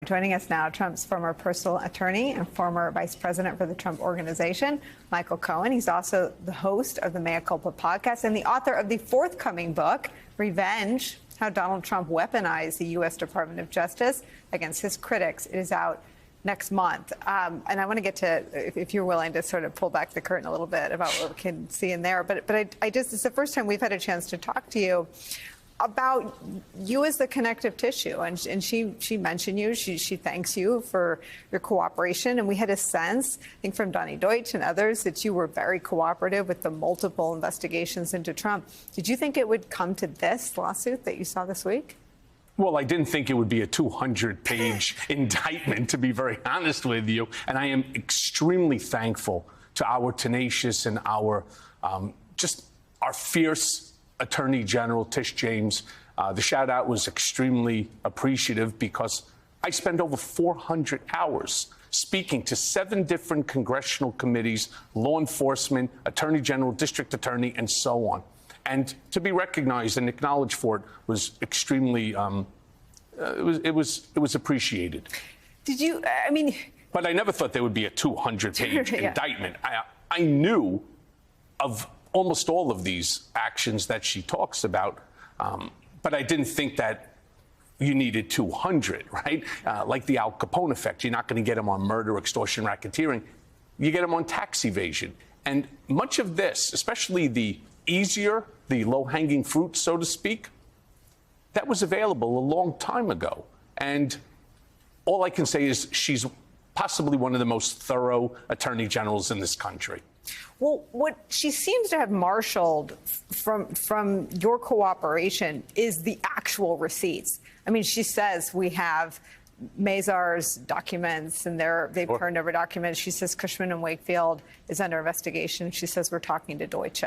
Joining us now, Trump's former personal attorney and former vice president for the Trump Organization, Michael Cohen. He's also the host of the Mea Culpa podcast and the author of the forthcoming book, Revenge, How Donald Trump Weaponized the U.S. Department of Justice Against His Critics. It is out next month. And I want to get to, if you're willing to sort of pull back the curtain a little bit about what we can see in there. But I just, it's the first time we've had a chance to talk to you about you as the connective tissue. And she mentioned you. She thanks you for your cooperation. And we had a sense, I think from Donnie Deutsch and others, that you were very cooperative with the multiple investigations into Trump. Did you think it would come to this lawsuit that you saw this week? Well, I didn't think it would be a 200-page indictment, to be very honest with you. And I am extremely thankful to our tenacious and our just our fierce Attorney General, Tish James. The shout out was extremely appreciative because I spent over 400 hours speaking to 7 different congressional committees, law enforcement, Attorney General, District Attorney, and so on. And to be recognized and acknowledged for it was extremely, it was appreciated. Did you, I mean... But I never thought there would be a 200-page indictment. I knew of almost all of these actions that she talks about, but I didn't think that you needed 200, right? Like the Al Capone effect. You're not going to get them on murder, extortion, racketeering. You get them on tax evasion. And much of this, especially the easier, the low-hanging fruit, so to speak, that was available a long time ago. And all I can say is she's possibly one of the most thorough attorney generals in this country. Well, what she seems to have marshaled from your cooperation is the actual receipts. I mean, she says we have Mazar's documents, and they've turned over documents. She says Cushman and Wakefield is under investigation. She says we're talking to Deutsche.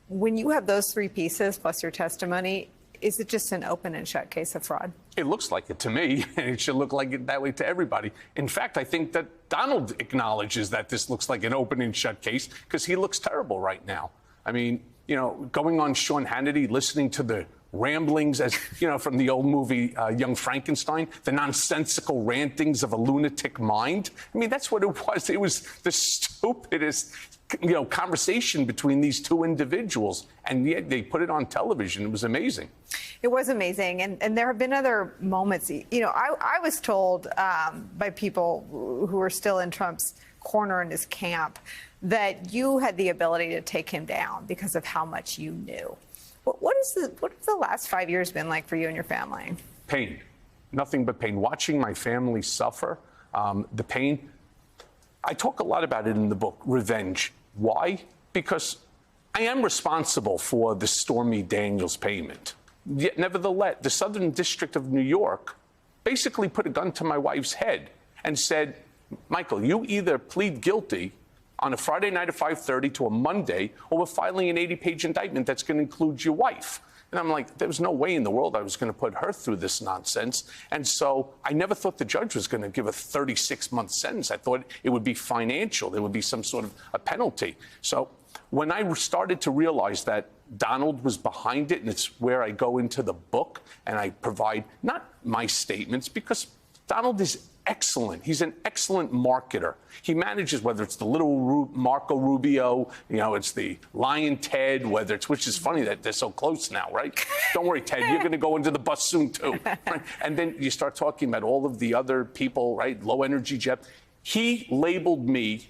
When you have those 3 pieces plus your testimony, is it just an open and shut case of fraud? It looks like it to me, and it should look like it that way to everybody. In fact, I think that Donald acknowledges that this looks like an open and shut case because he looks terrible right now. I mean, you know, going on Sean Hannity, listening to the ramblings, as you know, from the old movie Young Frankenstein, the nonsensical rantings of a lunatic mind. I mean, that's what it was. It was the stupidest, you know, conversation between these 2 individuals, and yet they put it on television. It was amazing. It was amazing, and there have been other moments. You know, I was told by people who are still in Trump's corner in his camp that you had the ability to take him down because of how much you knew. What have the last 5 years been like for you and your family? Pain, nothing but pain. Watching my family suffer, the pain. I talk a lot about it in the book, Revenge. Why? Because I am responsible for the Stormy Daniels payment. Yet, nevertheless, the Southern District of New York basically put a gun to my wife's head and said, Michael, you either plead guilty on a Friday night at 5:30 to a Monday, or we're filing an 80-page indictment that's going to include your wife. And I'm like, there was no way in the world I was going to put her through this nonsense. And so I never thought the judge was going to give a 36-month sentence. I thought it would be financial. There would be some sort of a penalty. So when I started to realize that Donald was behind it, and it's where I go into the book and I provide not my statements, because Donald is excellent. He's an excellent marketer. He manages, whether it's the little Marco Rubio, you know, it's the Lion Ted, whether it's, which is funny that they're so close now, right? Don't worry, Ted, you're going to go into the bus soon, too. Right? And then you start talking about all of the other people, right? Low energy jet. He labeled me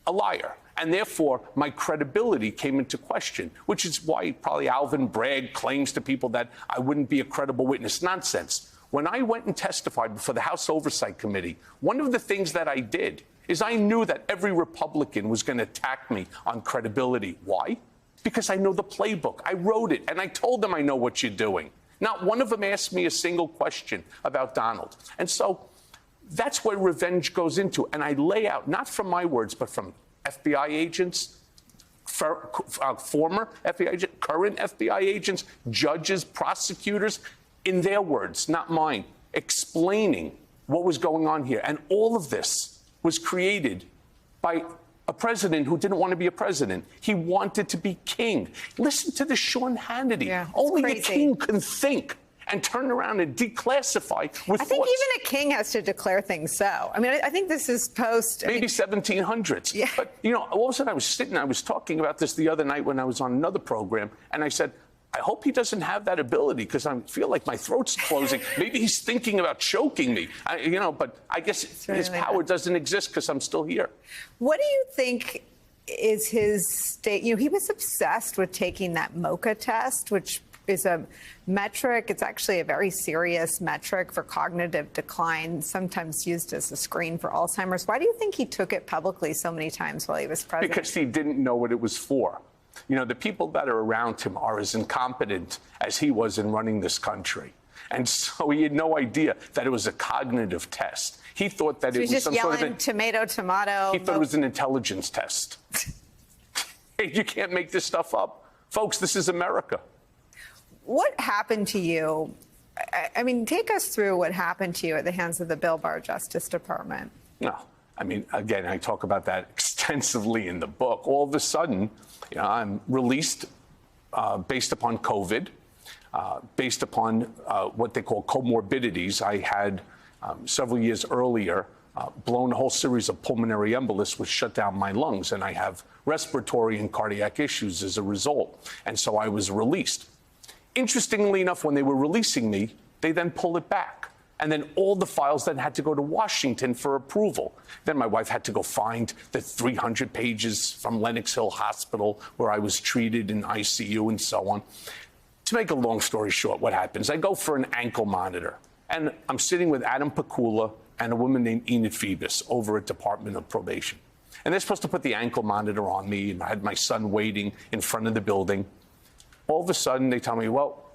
a liar. And therefore, my credibility came into question, which is why probably Alvin Bragg claims to people that I wouldn't be a credible witness. Nonsense. When I went and testified before the House Oversight Committee, one of the things that I did is I knew that every Republican was going to attack me on credibility. Why? Because I know the playbook. I wrote it, and I told them I know what you're doing. Not one of them asked me a single question about Donald. And so that's where Revenge goes into. And I lay out, not from my words, but from FBI agents, former FBI agents, current FBI agents, judges, prosecutors, in their words, not mine, explaining what was going on here. And all of this was created by a president who didn't want to be a president. He wanted to be king. Listen to the Sean Hannity. Yeah, only crazy. a king can think. and turn around and declassify with I think what's even a king has to declare things so. I mean, I think this is post... maybe 1700s. Yeah. But, you know, all of a sudden I was talking about this the other night when I was on another program, and I said, I hope he doesn't have that ability because I feel like my throat's closing. Maybe he's thinking about choking me, but I guess his power doesn't exist because I'm still here. What do you think is his state? You know, he was obsessed with taking that MOCA test, which is a metric. It's actually a very serious metric for cognitive decline, sometimes used as a screen for Alzheimer's. Why do you think he took it publicly so many times while he was president? Because he didn't know what it was for. You know, the people that are around him are as incompetent as he was in running this country. And so he had no idea that it was a cognitive test. He thought that it was just some yelling, sort of tomato. He thought it was an intelligence test. You can't make this stuff up. Folks, this is America. What happened to you? I mean, take us through what happened to you at the hands of the Bill Barr Justice Department. No, I mean, again, I talk about that extensively in the book. All of a sudden, you know, I'm released based upon COVID, based upon what they call comorbidities. I had several years earlier blown a whole series of pulmonary embolus, which shut down my lungs, and I have respiratory and cardiac issues as a result. And so I was released. Interestingly enough, when they were releasing me, they then pulled it back. And then all the files then had to go to Washington for approval. Then my wife had to go find the 300 pages from Lenox Hill Hospital where I was treated in ICU and so on. To make a long story short, what happens? I go for an ankle monitor, and I'm sitting with Adam Pakula and a woman named Enid Phoebus over at Department of Probation. And they're supposed to put the ankle monitor on me, and I had my son waiting in front of the building. All of a sudden, they tell me, well,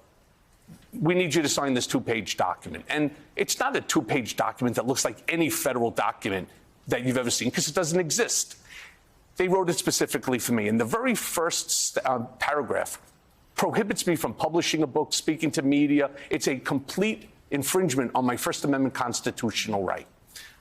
we need you to sign this 2-page document. And it's not a 2-page document that looks like any federal document that you've ever seen, because it doesn't exist. They wrote it specifically for me. And the very first paragraph prohibits me from publishing a book, speaking to media. It's a complete infringement on my First Amendment constitutional right.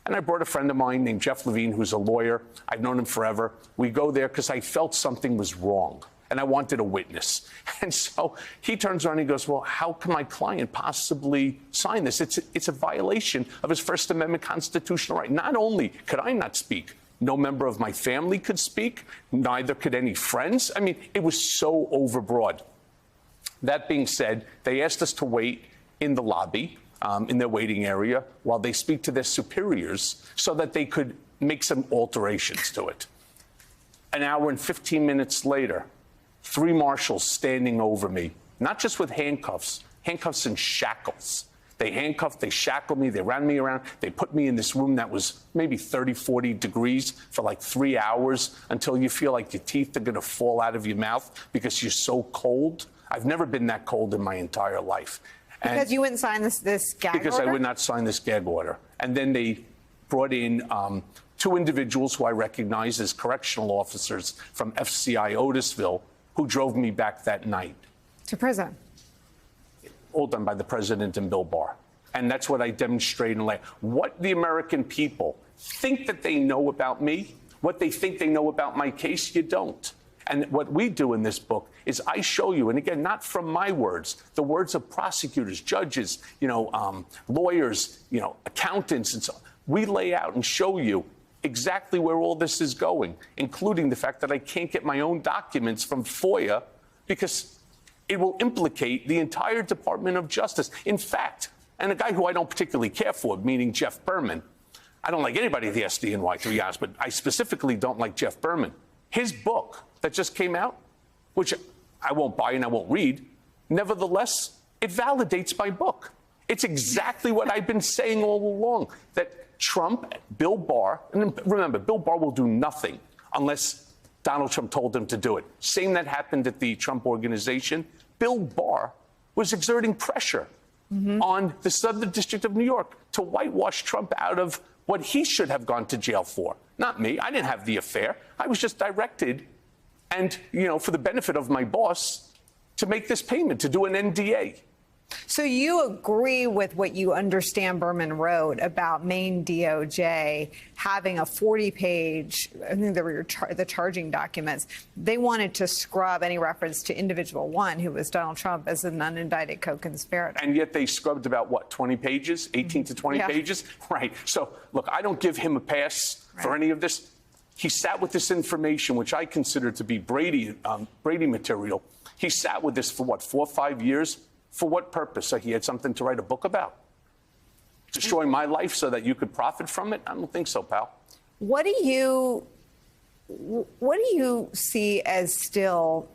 And I brought a friend of mine named Jeff Levine, who's a lawyer. I've known him forever. We go there because I felt something was wrong, and I wanted a witness. And so he turns around and he goes, well, how can my client possibly sign this? It's a violation of his First Amendment constitutional right. Not only could I not speak, no member of my family could speak, neither could any friends. I mean, it was so overbroad. That being said, they asked us to wait in the lobby, in their waiting area, while they speak to their superiors so that they could make some alterations to it. An hour and 15 minutes later, 3 marshals standing over me, not just with handcuffs and shackles. They handcuffed, they shackled me, they ran me around, they put me in this room that was maybe 30, 40 degrees for like 3 hours until you feel like your teeth are going to fall out of your mouth because you're so cold. I've never been that cold in my entire life. Because you wouldn't sign this gag order? Because I would not sign this gag order. And then they brought in 2 individuals who I recognize as correctional officers from FCI Otisville, who drove me back that night. To prison? All done by the president and Bill Barr. And that's what I demonstrate in life. What the American people think that they know about me, what they think they know about my case, you don't. And what we do in this book is I show you, and again, not from my words, the words of prosecutors, judges, lawyers, accountants, and so on. We lay out and show you exactly where all this is going, including the fact that I can't get my own documents from FOIA because it will implicate the entire Department of Justice. In fact, and a guy who I don't particularly care for, meaning Jeff Berman, I don't like anybody at the SDNY, to be honest, but I specifically don't like Jeff Berman. His book that just came out, which I won't buy and I won't read, nevertheless, it validates my book. It's exactly what I've been saying all along, that Trump, Bill Barr, and remember, Bill Barr will do nothing unless Donald Trump told him to do it. Same that happened at the Trump Organization. Bill Barr was exerting pressure on the Southern District of New York to whitewash Trump out of what he should have gone to jail for. Not me. I didn't have the affair. I was just directed and, for the benefit of my boss, to make this payment, to do an NDA. So you agree with what you understand Berman wrote about Maine DOJ having a 40-page, I think they were the charging documents. They wanted to scrub any reference to individual one, who was Donald Trump, as an unindicted co-conspirator. And yet they scrubbed about, what, 20 pages, 18 to 20 pages? Right. So, look, I don't give him a pass for any of this. He sat with this information, which I consider to be Brady material. He sat with this for, what, 4 or 5 years? For what purpose? So he had something to write a book about? Destroying my life so that you could profit from it? I don't think so, pal. What do you see as still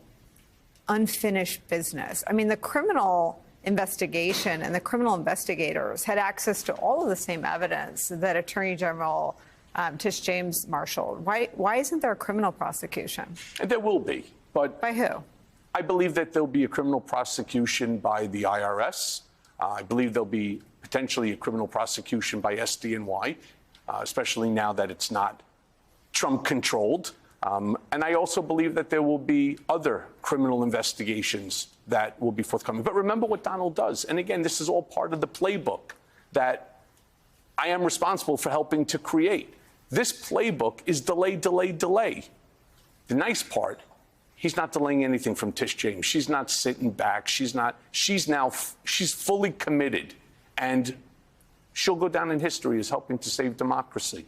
unfinished business? I mean, the criminal investigation and the criminal investigators had access to all of the same evidence that Attorney General Tish James marshaled. Why isn't there a criminal prosecution? And there will be, but by who? I believe that there'll be a criminal prosecution by the IRS. I believe there'll be potentially a criminal prosecution by SDNY, especially now that it's not Trump-controlled. And I also believe that there will be other criminal investigations that will be forthcoming. But remember what Donald does. And again, this is all part of the playbook that I am responsible for helping to create. This playbook is delay, delay, delay. The nice part, he's not delaying anything from Tish James. She's not sitting back. She's fully committed. And she'll go down in history as helping to save democracy.